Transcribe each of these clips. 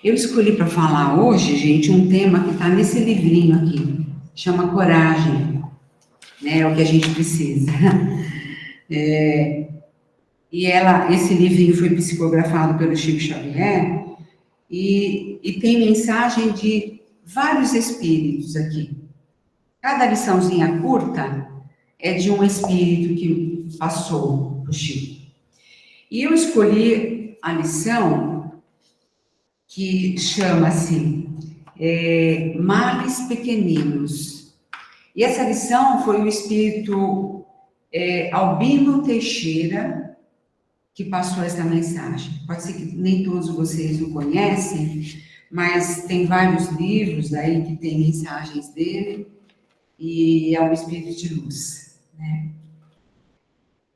Eu escolhi para falar hoje, gente, um tema que está nesse livrinho aqui, chama Coragem, né? É o que a gente precisa. Esse livrinho foi psicografado pelo Chico Xavier e tem mensagem de vários espíritos aqui. Cada liçãozinha curta é de um espírito que passou para o Chico. E eu escolhi a lição que chama-se Males Pequeninos. E essa lição foi o espírito Albino Teixeira que passou essa mensagem. Pode ser que nem todos vocês o conhecem, mas tem vários livros aí que tem mensagens dele, e é um espírito de luz, né?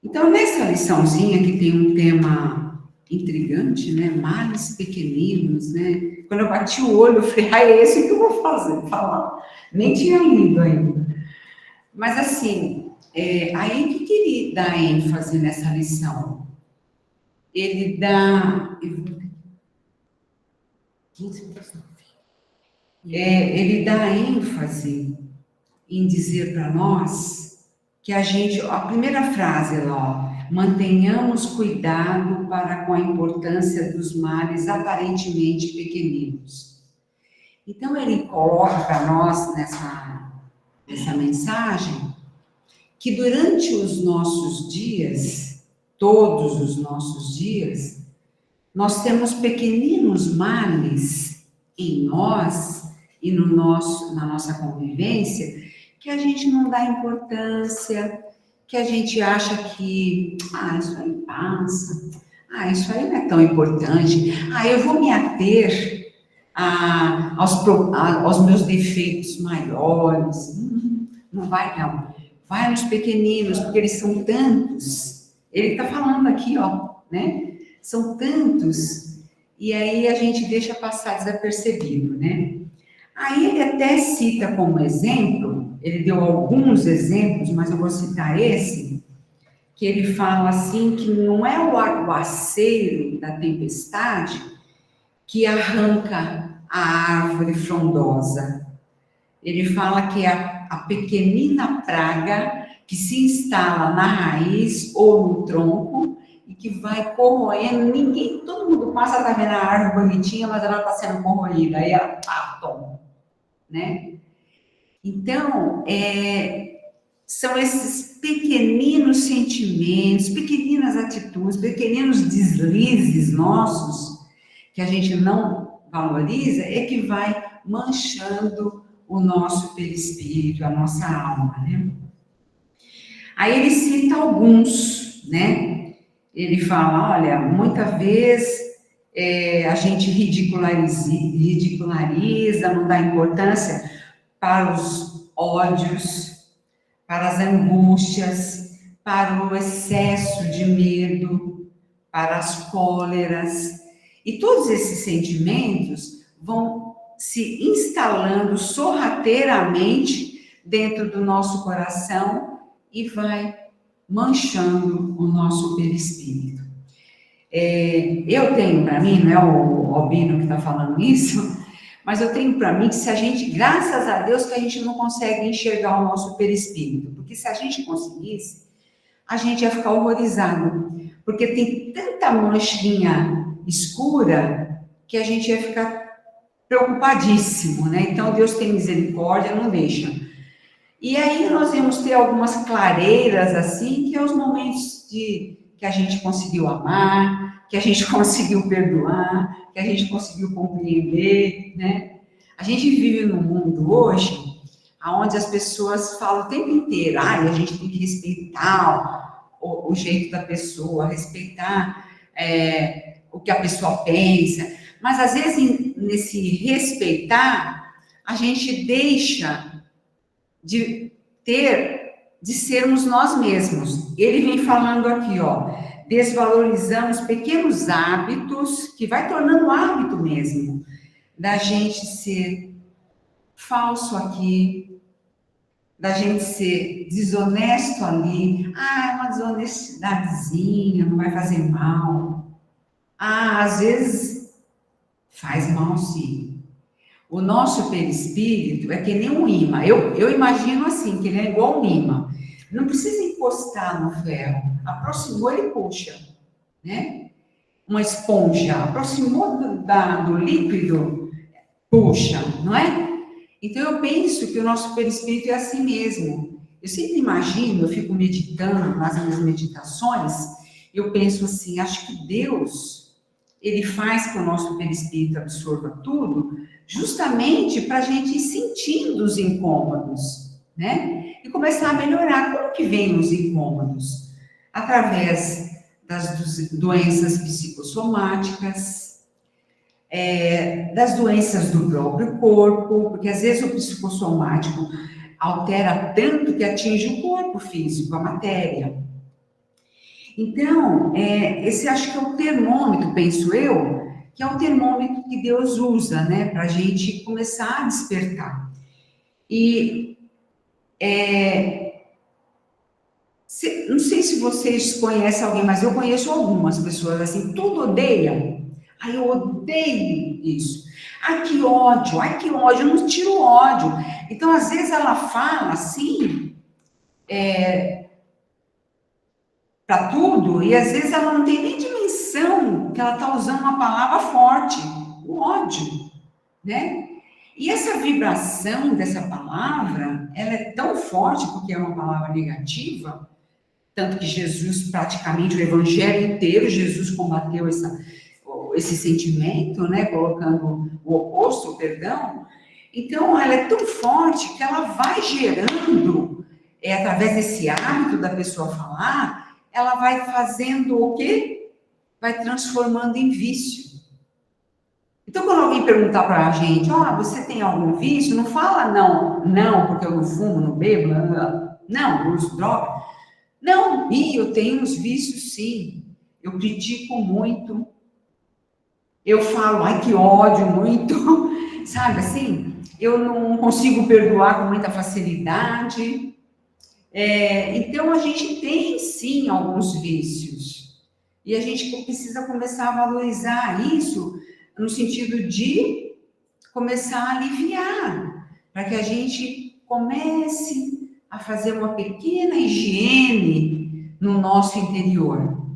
Então, nessa liçãozinha que tem um tema intrigante, né? Males pequeninos, né? Quando eu bati o olho, eu falei, é esse que eu vou falar. Nem tinha lido ainda. Mas, assim, aí que ele dá ênfase nessa lição. Ele dá... ele dá ênfase em dizer para nós que a primeira frase lá, ó, mantenhamos cuidado para com a importância dos males aparentemente pequeninos. Então, ele coloca para nós nessa mensagem que durante os nossos dias, todos os nossos dias, nós temos pequeninos males em nós e na nossa convivência que a gente não dá importância, que a gente acha que, isso aí passa, isso aí não é tão importante, eu vou me ater aos meus defeitos maiores. Não vai, não. Vai nos pequeninos, porque eles são tantos. Ele está falando aqui, ó, né? São tantos, e aí a gente deixa passar desapercebido, né? Aí ele até cita como exemplo, ele deu alguns exemplos, mas eu vou citar esse, que ele fala assim, que não é o aguaceiro da tempestade que arranca a árvore frondosa. Ele fala que é a pequenina praga que se instala na raiz ou no tronco e que vai corroendo, todo mundo passa, tá vendo a árvore bonitinha, mas ela está sendo corroída, aí ela toma, né? Então, são esses pequeninos sentimentos, pequeninas atitudes, pequeninos deslizes nossos, que a gente não valoriza, que vai manchando o nosso perispírito, a nossa alma, né? Aí ele cita alguns, né? Ele fala, olha, muita vez a gente ridiculariza, não dá importância para os ódios, para as angústias, para o excesso de medo, para as cóleras. E todos esses sentimentos vão se instalando sorrateiramente dentro do nosso coração e vai manchando o nosso perispírito. Eu tenho para mim, não é o Albino que está falando isso, mas eu tenho para mim que se a gente, graças a Deus, que a gente não consegue enxergar o nosso perispírito, porque se a gente conseguisse, a gente ia ficar horrorizado, porque tem tanta manchinha escura que a gente ia ficar preocupadíssimo, né? Então, Deus tem misericórdia, não deixa. E aí nós vamos ter algumas clareiras, assim, que é os momentos que a gente conseguiu amar, que a gente conseguiu perdoar, que a gente conseguiu compreender, né? A gente vive num mundo hoje onde as pessoas falam o tempo inteiro, a gente tem que respeitar o jeito da pessoa, respeitar o que a pessoa pensa, mas às vezes nesse respeitar, a gente deixa de sermos nós mesmos. Ele vem falando aqui, ó, desvalorizamos pequenos hábitos, que vai tornando hábito mesmo, da gente ser falso aqui, da gente ser desonesto ali, é uma desonestidadezinha, não vai fazer mal. Às vezes Faz mal, sim. O nosso perispírito é que nem um imã. Eu imagino assim, que ele é igual um imã. Não precisa encostar no ferro. Aproximou, ele puxa, né? Uma esponja. Aproximou do líquido, puxa, não é? Então, eu penso que o nosso perispírito é assim mesmo. Eu sempre imagino, eu fico meditando nas minhas meditações, eu penso assim, acho que Deus, ele faz que o nosso perispírito absorva tudo, justamente para a gente ir sentindo os incômodos, né? E começar a melhorar. Como que vem os incômodos? Através das doenças psicossomáticas, das doenças do próprio corpo, porque às vezes o psicossomático altera tanto que atinge o corpo físico, a matéria. Então, esse acho que é o termômetro, penso eu, que é o termômetro que Deus usa, né, para a gente começar a despertar. E não sei se vocês conhecem alguém, mas eu conheço algumas pessoas assim, tudo odeia. Ai, eu odeio isso. Ai, que ódio, eu não tiro o ódio. Então, às vezes, ela fala assim, para tudo, e às vezes ela não tem nem dimensão que ela está usando uma palavra forte, o ódio, né? E essa vibração dessa palavra, ela é tão forte porque é uma palavra negativa, tanto que Jesus, praticamente o evangelho inteiro, Jesus combateu esse sentimento, né, colocando o oposto, o perdão. Então, ela é tão forte que ela vai gerando, através desse hábito da pessoa falar, ela vai fazendo o quê? Vai transformando em vício. Então, quando alguém perguntar para a gente, você tem algum vício? Não fala não, porque eu não fumo, não bebo, não uso droga. Não, eu tenho uns vícios, sim. Eu critico muito. Eu falo, ai, que ódio, muito. Sabe assim? Eu não consigo perdoar com muita facilidade. Então, a gente tem, sim, alguns vícios. E a gente precisa começar a valorizar isso no sentido de começar a aliviar, para que a gente comece a fazer uma pequena higiene no nosso interior.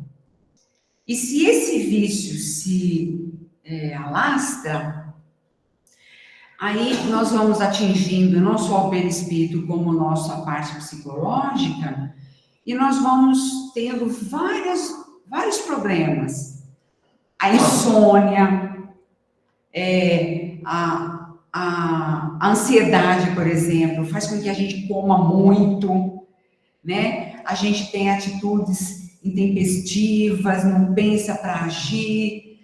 E se esse vício se alastra, aí nós vamos atingindo não só o perispírito, como nossa parte psicológica, e nós vamos tendo vários problemas. A insônia, a ansiedade, por exemplo, faz com que a gente coma muito, né? A gente tem atitudes intempestivas, não pensa para agir,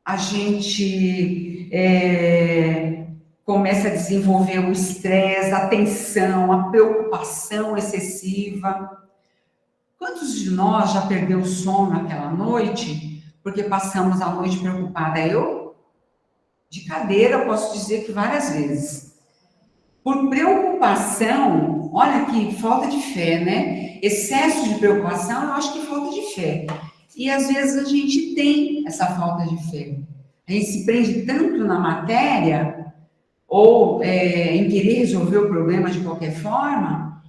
a gente começa a desenvolver o estresse, a tensão, a preocupação excessiva. Quantos de nós já perdeu o sono naquela noite porque passamos a noite preocupada? Eu, de cadeira, posso dizer que várias vezes. Por preocupação, olha que falta de fé, né? Excesso de preocupação, eu acho que falta de fé. E às vezes a gente tem essa falta de fé. A gente se prende tanto na matéria, ou em querer resolver o problema de qualquer forma,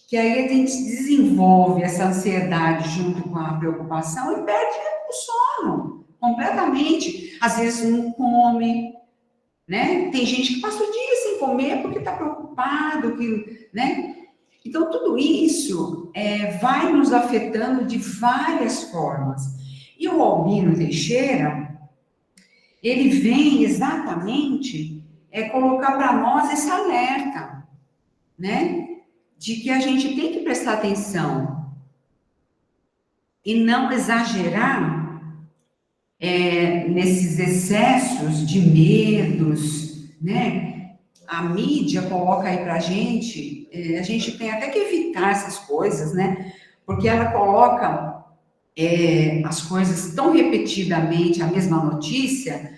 que aí a gente desenvolve essa ansiedade junto com a preocupação e perde o sono completamente. Às vezes não come, né? Tem gente que passa o dia sem comer porque está preocupado, né? Então, tudo isso vai nos afetando de várias formas. E o Albino Teixeira, ele vem exatamente colocar para nós esse alerta, né? De que a gente tem que prestar atenção e não exagerar nesses excessos de medos, né? A mídia coloca aí pra gente, a gente tem até que evitar essas coisas, né? Porque ela coloca as coisas tão repetidamente, a mesma notícia,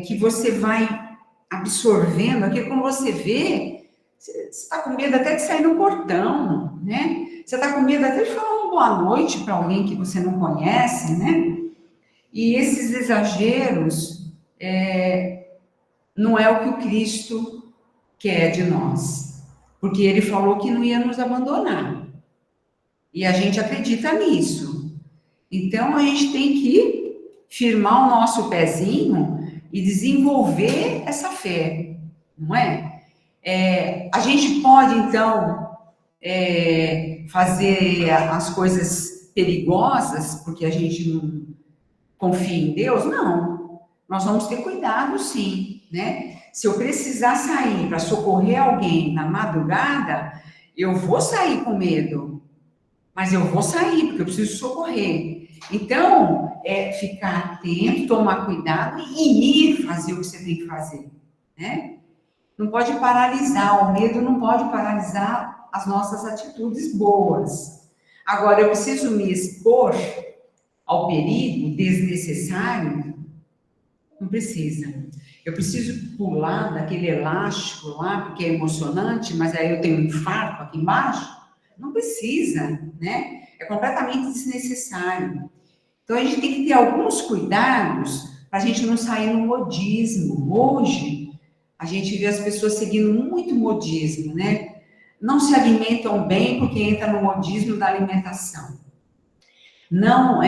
que você vai absorvendo aquilo. Quando você vê, você está com medo até de sair no portão, né? Você está com medo até de falar uma boa noite para alguém que você não conhece, né? E esses exageros não é o que o Cristo quer de nós, porque ele falou que não ia nos abandonar. E a gente acredita nisso. Então a gente tem que firmar o nosso pezinho e desenvolver essa fé, não é? A gente pode, então, fazer as coisas perigosas porque a gente não confia em Deus? Não. Nós vamos ter cuidado, sim, né? Se eu precisar sair para socorrer alguém na madrugada, eu vou sair com medo, mas eu vou sair porque eu preciso socorrer. Então, ficar atento, tomar cuidado e ir fazer o que você tem que fazer, né? Não pode paralisar, o medo não pode paralisar as nossas atitudes boas. Agora, eu preciso me expor ao perigo desnecessário? Não precisa. Eu preciso pular daquele elástico lá, porque é emocionante, mas aí eu tenho um infarto aqui embaixo? Não precisa, né? É completamente desnecessário. Então, a gente tem que ter alguns cuidados para a gente não sair no modismo. Hoje, a gente vê as pessoas seguindo muito modismo, né? Não se alimentam bem porque entra no modismo da alimentação. Não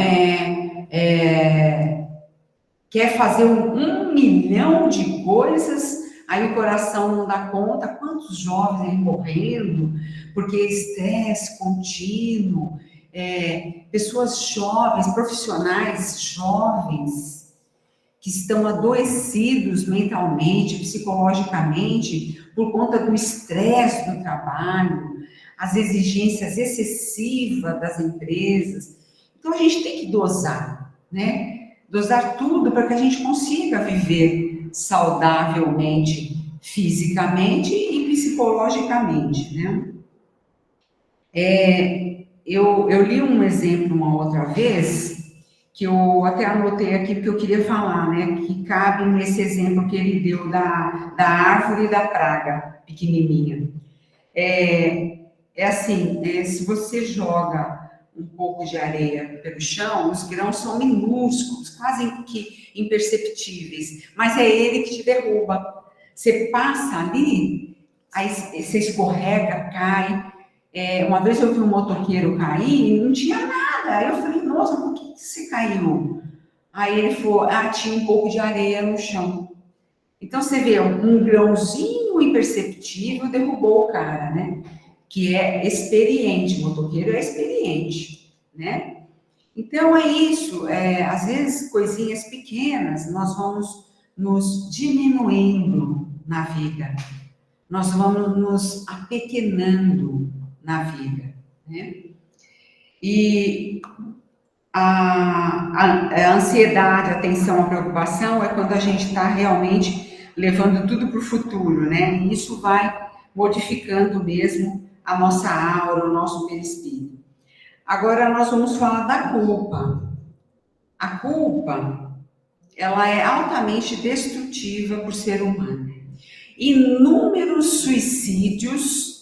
quer fazer 1 milhão de coisas, aí o coração não dá conta. Quantos jovens aí morrendo porque estresse contínuo, pessoas jovens, profissionais jovens, que estão adoecidos mentalmente, psicologicamente, por conta do estresse do trabalho, as exigências excessivas das empresas. Então, a gente tem que dosar, né? Dosar tudo para que a gente consiga viver saudavelmente, fisicamente e psicologicamente, né? Eu li um exemplo uma outra vez, que eu até anotei aqui porque eu queria falar, né? Que cabe nesse exemplo que ele deu da árvore e da praga pequenininha. Assim, se você joga um pouco de areia pelo chão, os grãos são minúsculos, quase que imperceptíveis, mas é ele que te derruba. Você passa ali, aí você escorrega, cai. Uma vez eu vi um motoqueiro cair e não tinha nada. Aí eu falei, nossa, por que você caiu? Aí ele falou, tinha um pouco de areia no chão. Então você vê, um grãozinho imperceptível derrubou o cara, né? Que é experiente, o motoqueiro é experiente, né? Então é isso, às vezes coisinhas pequenas nós vamos nos diminuindo na vida, nós vamos nos apequenando na vida, né? E a ansiedade, a tensão, a preocupação é quando a gente está realmente levando tudo para o futuro, né? E isso vai modificando mesmo a nossa aura, o nosso perispírito. Agora nós vamos falar da culpa. A culpa, ela é altamente destrutiva para o ser humano. Inúmeros suicídios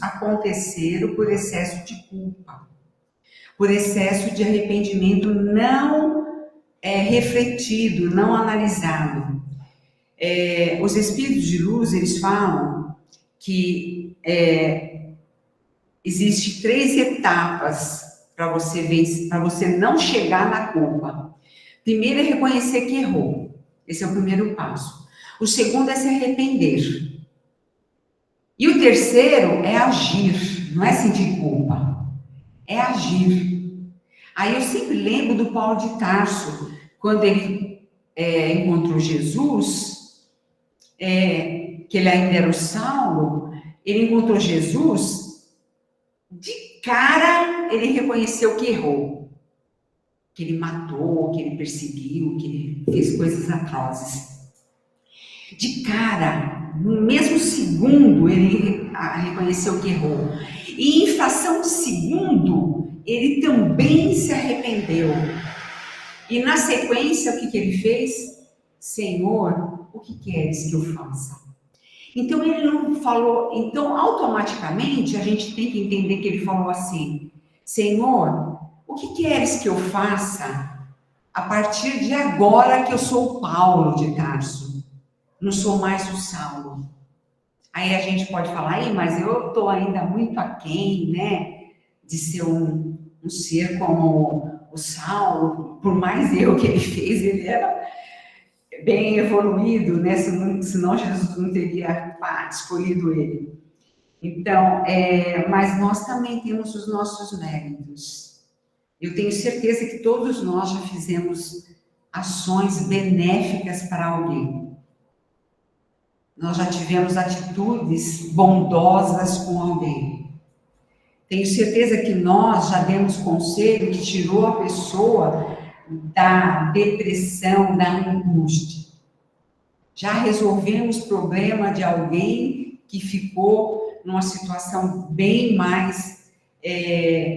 aconteceram por excesso de culpa, por excesso de arrependimento não refletido, não analisado. Os espíritos de luz, eles falam que existem 3 etapas para você vencer, para você não chegar na culpa. Primeiro é reconhecer que errou. Esse é o primeiro passo. O segundo é se arrepender. E o terceiro é agir, não é sentir culpa, é agir. Aí eu sempre lembro do Paulo de Tarso, quando ele encontrou Jesus, que ele ainda era o Saulo, ele encontrou Jesus, de cara ele reconheceu que errou, que ele matou, que ele perseguiu, que ele fez coisas atrozes. De cara, no mesmo segundo, ele reconheceu que errou. E em fração de segundo, ele também se arrependeu. E na sequência, o que ele fez? Senhor, o que queres que eu faça? Então, ele não falou, então, automaticamente, a gente tem que entender que ele falou assim, Senhor, o que queres que eu faça a partir de agora que eu sou o Paulo de Tarso? Não sou mais o Saulo. Aí a gente pode falar, aí, mas eu estou ainda muito aquém, né, de ser um ser como o Saulo, por mais erro que ele fez, ele era bem evoluído, né, senão Jesus não teria escolhido ele. Então, mas nós também temos os nossos méritos. Eu tenho certeza que todos nós já fizemos ações benéficas para alguém. Nós já tivemos atitudes bondosas com alguém. Tenho certeza que nós já demos conselho que tirou a pessoa da depressão, da angústia. Já resolvemos problema de alguém que ficou numa situação bem mais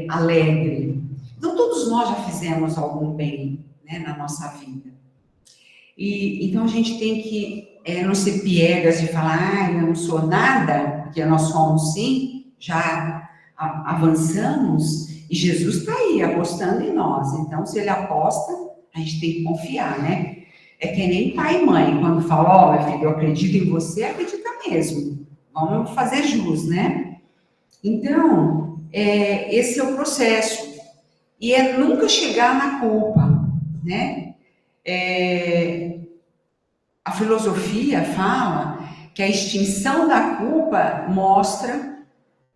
alegre. Então, todos nós já fizemos algum bem, né, na nossa vida. E então a gente tem que não ser piegas de falar, eu não sou nada, porque nós somos sim, já avançamos, e Jesus está aí apostando em nós. Então, se ele aposta, a gente tem que confiar, né? É que nem pai e mãe, quando falam, ó, meu filho, eu acredito em você, acredita mesmo. Vamos fazer jus, né? Então, esse é o processo. E é nunca chegar na culpa, né? A filosofia fala que a extinção da culpa mostra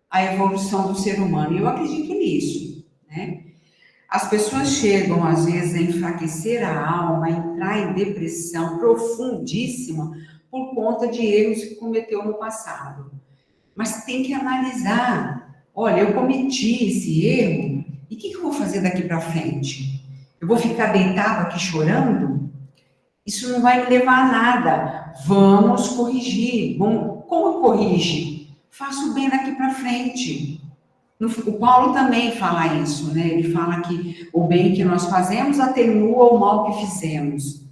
a evolução do ser humano. E eu acredito nisso, né? As pessoas chegam, às vezes, a enfraquecer a alma, a entrar em depressão profundíssima por conta de erros que cometeu no passado. Mas tem que analisar. Olha, eu cometi esse erro, e o que eu vou fazer daqui para frente? Eu vou ficar deitado aqui chorando? Isso não vai me levar a nada. Vamos corrigir. Como corrige? Faço bem daqui para frente. O Paulo também fala isso, né? Ele fala que o bem que nós fazemos atenua o mal que fizemos.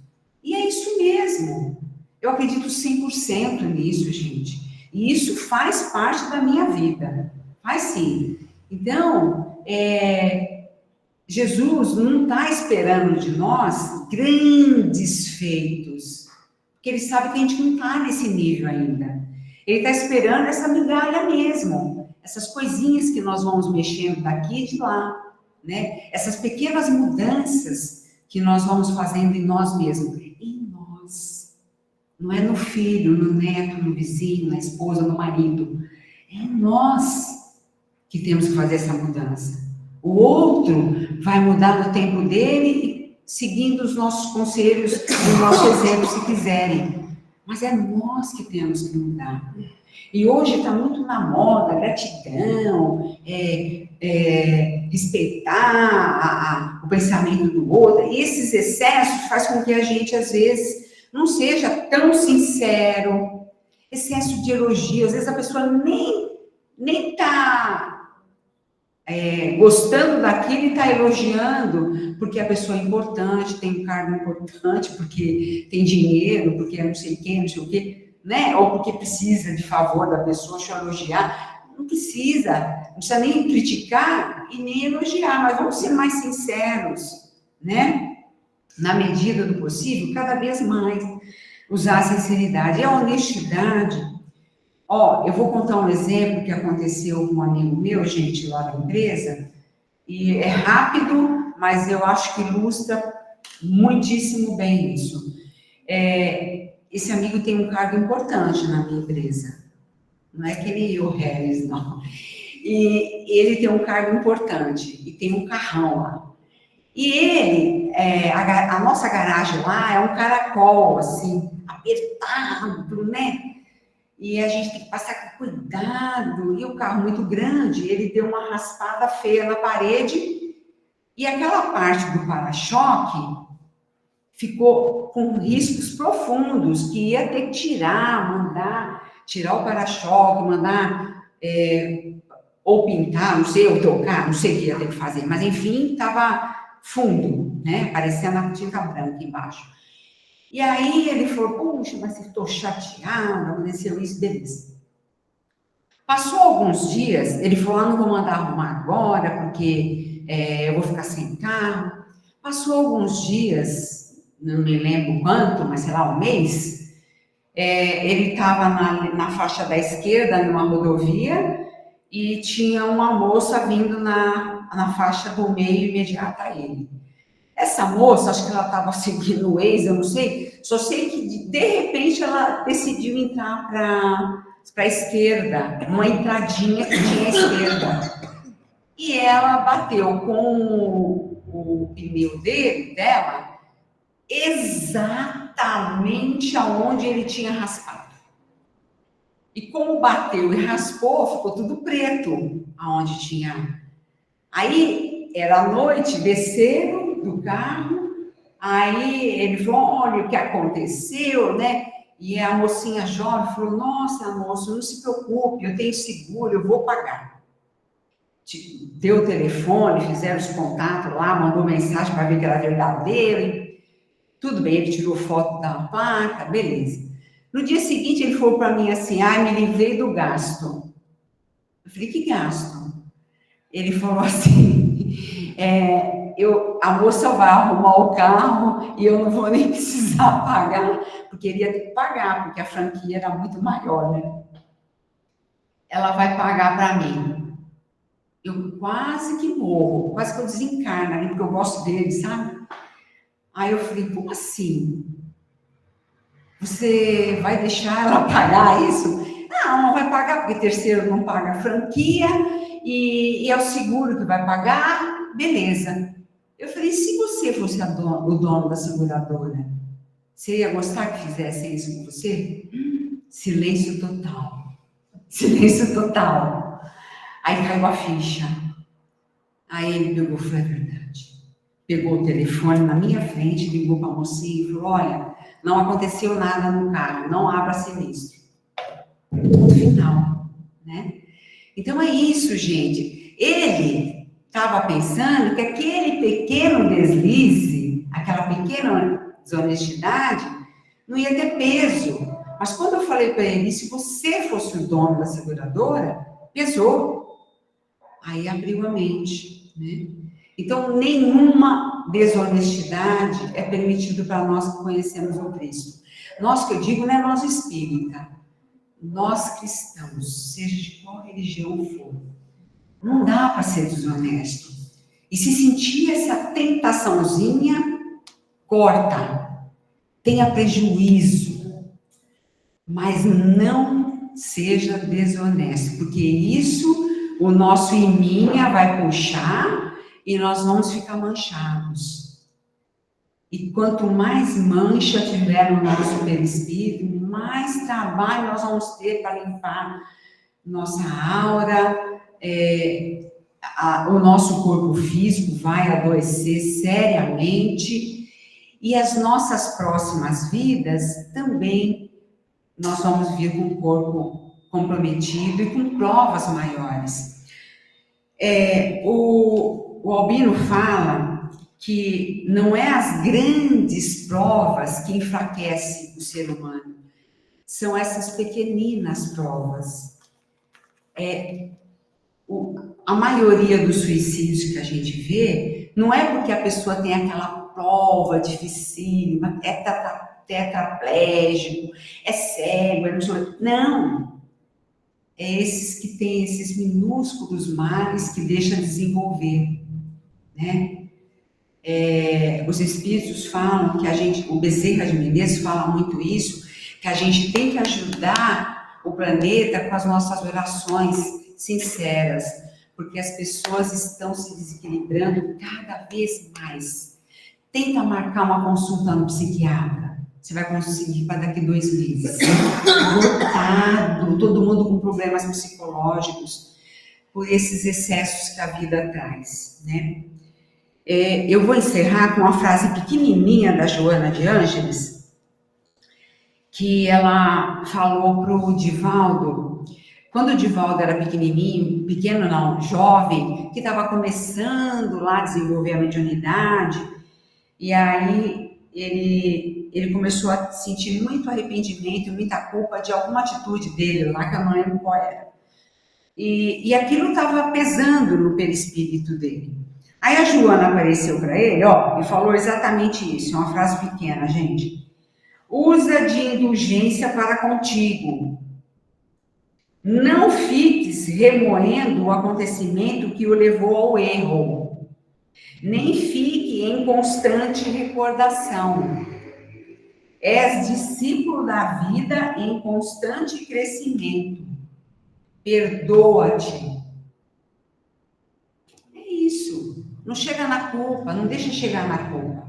E é isso mesmo. Eu acredito 100% nisso, gente. E isso faz parte da minha vida. Faz sim. Então, Jesus não está esperando de nós grandes feitos. Porque ele sabe que a gente não está nesse nível ainda. Ele está esperando essa migalha mesmo. Essas coisinhas que nós vamos mexendo daqui e de lá, né? Essas pequenas mudanças que nós vamos fazendo em nós mesmos. Em nós. Não é no filho, no neto, no vizinho, na esposa, no marido. É em nós que temos que fazer essa mudança. O outro vai mudar no tempo dele, seguindo os nossos conselhos, o nosso exemplo, se quiserem. Mas é nós que temos que mudar. E hoje está muito na moda, gratidão, respeitar o pensamento do outro. E esses excessos fazem com que a gente, às vezes, não seja tão sincero. Excesso de elogio, às vezes a pessoa nem está gostando daquilo e está elogiando, porque a pessoa é importante, tem um cargo importante, porque tem dinheiro, porque é não sei quem, não sei o quê. Né? Ou porque precisa de favor da pessoa, deixa eu elogiar. Não precisa nem criticar e nem elogiar, mas vamos ser mais sinceros, né? Na medida do possível, cada vez mais usar a sinceridade e a honestidade. Eu vou contar um exemplo que aconteceu com um amigo meu, gente, lá da empresa, e é rápido, mas eu acho que ilustra muitíssimo bem isso. Esse amigo tem um cargo importante na minha empresa. Não é que ele o Harris, não. E ele tem um cargo importante e tem um carrão lá. E ele, a nossa garagem lá é um caracol, assim, apertado, né? E a gente tem que passar com cuidado. E o carro muito grande, ele deu uma raspada feia na parede e aquela parte do para-choque ficou com riscos profundos, que ia ter que mandar tirar o para-choque, mandar ou pintar, não sei, ou trocar, não sei o que ia ter que fazer, mas enfim, estava fundo, né, parecendo a tinta branca embaixo. E aí ele falou, puxa, mas estou chateada, aconteceu isso, beleza. Passou alguns dias, ele falou, não vou mandar arrumar agora, porque eu vou ficar sem carro. Passou alguns dias, não me lembro quanto, mas sei lá, um mês, ele estava na faixa da esquerda, numa rodovia, e tinha uma moça vindo na faixa do meio imediata a ele. Essa moça, acho que ela estava seguindo o ex, eu não sei, só sei que de repente ela decidiu entrar para a esquerda, uma entradinha que tinha à esquerda. E ela bateu com o pneu dela exatamente aonde ele tinha raspado. E como bateu e raspou, ficou tudo preto aonde tinha. Aí era noite, desceram do carro, aí ele falou, olha o que aconteceu, né? E a mocinha jovem falou, nossa, moço, não se preocupe, eu tenho seguro, eu vou pagar. Deu o telefone, fizeram os contatos lá, mandou mensagem para ver que era verdadeiro. Tudo bem, ele tirou foto da placa, beleza. No dia seguinte, ele falou para mim assim, me livrei do gasto. Eu falei, que gasto? Ele falou assim, a moça vai arrumar o carro e eu não vou nem precisar pagar, porque ele ia ter que pagar, porque a franquia era muito maior, né? Ela vai pagar para mim. Eu quase que morro, quase que eu desencarno ali, porque eu gosto dele, sabe? Aí eu falei, como assim? Você vai deixar ela pagar isso? Não vai pagar, porque terceiro não paga a franquia e é o seguro que vai pagar, beleza. Eu falei, se você fosse o dono da seguradora, você ia gostar que fizessem isso com você? Silêncio total. Silêncio total. Aí caiu a ficha. Aí ele pegou, foi a verdade. Pegou o telefone na minha frente, ligou para a mocinha e falou, olha, não aconteceu nada no carro, não abra sinistro. Ponto final, né? Então é isso, gente. Ele estava pensando que aquele pequeno deslize, aquela pequena desonestidade, não ia ter peso. Mas quando eu falei para ele, se você fosse o dono da seguradora, pesou. Aí abriu a mente, né? Então, nenhuma desonestidade é permitida para nós que conhecemos o Cristo. Nós, que eu digo, não é nós espírita, nós cristãos, seja de qual religião for, não dá para ser desonesto. E se sentir essa tentaçãozinha, corta, tenha prejuízo, mas não seja desonesto, porque isso o nosso iminha vai puxar e nós vamos ficar manchados. E quanto mais mancha tiver no nosso perispírito, mais trabalho nós vamos ter para limpar nossa aura, o nosso corpo físico vai adoecer seriamente e as nossas próximas vidas também nós vamos vir com o corpo comprometido e com provas maiores. O Albino fala que não é as grandes provas que enfraquecem o ser humano, são essas pequeninas provas. A maioria dos suicídios que a gente vê, não é porque a pessoa tem aquela prova dificílima, é tetraplégico, é cego, não. É esses que têm esses minúsculos males que deixam desenvolver, né? Os espíritos falam que o Bezerra de Menezes fala muito isso, que a gente tem que ajudar o planeta com as nossas orações sinceras, porque as pessoas estão se desequilibrando cada vez mais. Tenta marcar uma consulta no psiquiatra, você vai conseguir para daqui 2 meses. Lotado, todo mundo com problemas psicológicos, por esses excessos que a vida traz, né? Eu vou encerrar com uma frase pequenininha da Joana de Ângeles, que ela falou para o Divaldo, quando o Divaldo era pequenininho, pequeno não, jovem, que estava começando lá a desenvolver a mediunidade, e aí ele começou a sentir muito arrependimento, muita culpa de alguma atitude dele lá, que eu não lembro qual era. E aquilo estava pesando no perispírito dele. Aí a Joana apareceu para ele, ó, e falou exatamente isso, é uma frase pequena, gente. Usa de indulgência para contigo. Não fiques remoendo o acontecimento que o levou ao erro. Nem fique em constante recordação. És discípulo da vida em constante crescimento. Perdoa-te. É isso. Não chega na culpa, não deixa chegar na culpa.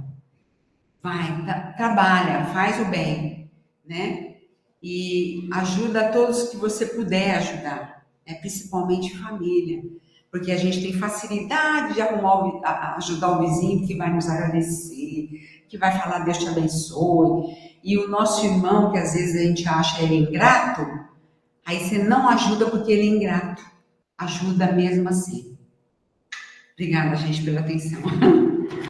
Vai, trabalha, faz o bem, né? E ajuda a todos que você puder ajudar, né? Principalmente família, porque a gente tem facilidade de ajudar o vizinho que vai nos agradecer, que vai falar Deus te abençoe, e o nosso irmão que às vezes a gente acha ele ingrato, aí você não ajuda porque ele é ingrato, ajuda mesmo assim. Obrigada, gente, pela atenção.